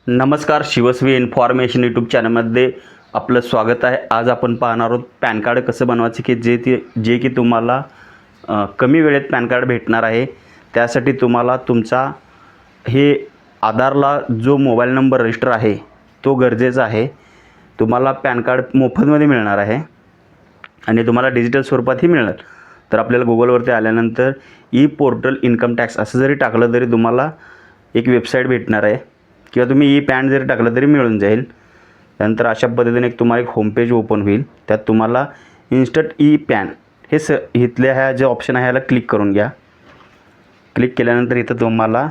नमस्कार, शिवस्वी information YouTube चॅनलमध्ये आपलं स्वागत आहे। आज आपण पाहणार आहोत पॅन कार्ड कसं बनवायचं की जे की तुम्हाला कमी वेळेत पॅन कार्ड भेटणार आहे। त्यासाठी तुम्हाला तुमचा हे आधारला जो मोबाईल नंबर रजिस्टर आहे तो गरजेचा आहे। तुम्हाला पॅन कार्ड मोफतमध्ये मिळणार आहे आणि तुम्हाला डिजिटल स्वरूपातही मिळणार। तर आपल्याला गुगलवरती आल्यानंतर ई पोर्टल इन्कम टॅक्स असं जरी टाकलं तरी तुम्हाला एक वेबसाईट भेटणार आहे किंवा तुम्ही ई पॅन जरी टाकलं तरी मिळून जाईल। त्यानंतर अशा पद्धतीने तुम्हाला एक होम पेज ओपन होईल। त्यात तुम्हाला इन्स्टंट ई पॅन हे इथल्या ह्या जे ऑप्शन आहे ह्याला क्लिक करून घ्या। क्लिक केल्यानंतर इथं तुम्हाला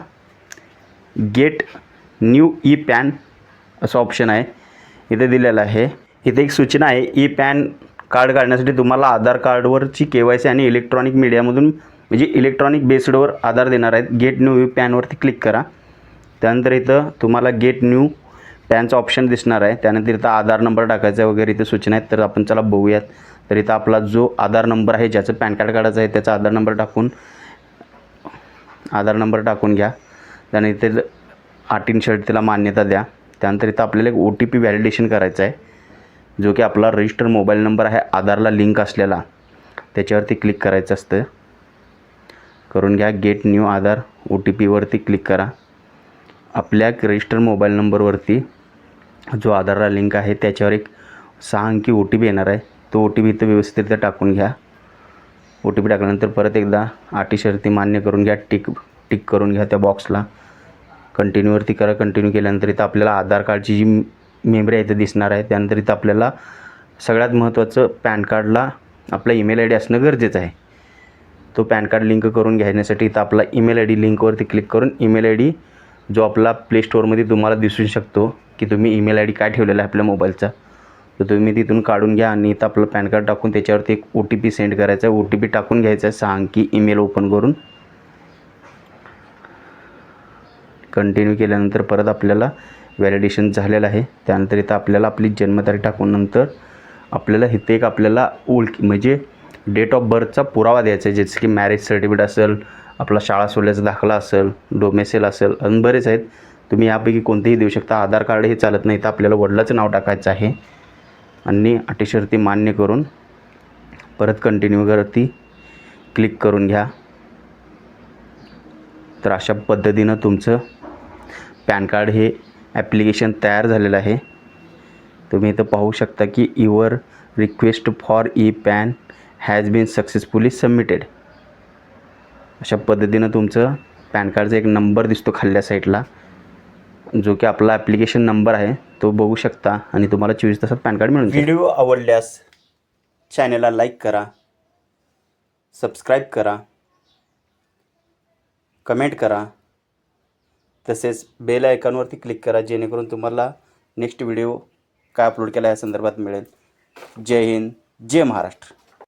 गेट न्यू ई पॅन असं ऑप्शन आहे इथे दिलेलं आहे। इथे एक सूचना आहे, ई पॅन कार्ड काढण्यासाठी तुम्हाला आधार कार्डवरची KYC आणि इलेक्ट्रॉनिक मीडियामधून म्हणजे इलेक्ट्रॉनिक बेस्डवर आधार देणार आहेत। गेट न्यू ई पॅनवरती क्लिक करा। त्यानंतर इथं तुम्हाला गेट न्यू पॅनचा ऑप्शन दिसणार आहे। त्यानंतर इथं आधार नंबर टाकायचा वगैरे इथे सूचना आहेत। तर आपण चला बघूयात। तर इथं आपला जो आधार नंबर आहे ज्याचं पॅन कार्ड काढायचं आहे त्याचा आधार नंबर टाकून घ्या। त्यानंतर इथे अटीन शर्तीला मान्यता द्या। त्यानंतर इथं आपल्याला एक OTP व्हॅलिडेशन करायचा आहे जो की आपला रजिस्टर मोबाईल नंबर आहे आधारला लिंक असलेला, त्याच्यावरती क्लिक करायचं असतं। करून घ्या। गेट न्यू आधार OTP वरती क्लिक करा। आपल्या रजिस्टर मोबाईल नंबरवरती जो आधारला लिंक आहे त्याच्यावर एक 6 अंकी OTP येणार आहे। तो OTP इथं व्यवस्थित टाकून घ्या। OTP टाकल्यानंतर परत एकदा अटी शर्ती मान्य करून घ्या। टिक करून घ्या त्या बॉक्सला। कंटिन्यूवरती करा। कंटिन्यू केल्यानंतर इथं आपल्याला आधार कार्डची जी मेमरी आहे इथं दिसणार आहे। त्यानंतर इथं आपल्याला सगळ्यात महत्त्वाचं पॅन कार्डला आपला ईमेल ID असणं गरजेचं आहे। तो पॅन कार्ड लिंक करून घेण्यासाठी इथं आपला ईमेल ID लिंकवरती क्लिक करून ईमेल ID जो आपला प्ले स्टोअरमध्ये तुम्हाला दिसू शकतो की तुम्ही ईमेल ID काय ठेवलेला आहे आपल्या मोबाईलचा, तर तुम्ही तिथून काढून घ्या आणि इथं आपलं पॅन कार्ड टाकून त्याच्यावरती एक OTP सेंड करायचा आहे। OTP टाकून घ्यायचा आहे 6 अंकी ईमेल ओपन करून। कंटिन्यू केल्यानंतर परत आपल्याला व्हॅलिडेशन झालेलं आहे। त्यानंतर इथं आपल्याला आपली जन्मतारीख टाकून नंतर आपल्याला इथे एक आपल्याला म्हणजे डेट ऑफ बर्थचा पुरावा द्यायचा आहे, जसं की मॅरेज सर्टिफिकेट असेल, आपला शाळा सोडल्याचा दाखला असेल, डोमेसेल असेल आणि बरेच आहेत। तुम्ही यापैकी कोणतेही देऊ शकता। आधार कार्ड हे चालत नाही, तर आपल्याला वडिलाचं नाव टाकायचं आहे आणि अटी शर्ती मान्य करून परत कंटिन्यूवरती क्लिक करून घ्या। तर अशा पद्धतीनं तुमचं पॅन कार्ड हे ॲप्लिकेशन तयार झालेलं आहे। तुम्ही इथं पाहू शकता की your request for e PAN has been successfully submitted. अशा पद्धतीनं तुमचं पॅन कार्डचा एक नंबर दिसतो खाल्ल्या साईडला, जो की आपला ॲप्लिकेशन नंबर आहे, तो बघू शकता आणि तुम्हाला 24 तासात पॅन कार्ड मिळून जाईल। व्हिडिओ आवडल्यास चॅनलला लाईक करा, सबस्क्राईब करा, कमेंट करा, तसेच बेल आयकॉनवरती क्लिक करा जेणेकरून तुम्हाला नेक्स्ट व्हिडिओ काय अपलोड केला या संदर्भात मिळेल। जय हिंद, जय महाराष्ट्र।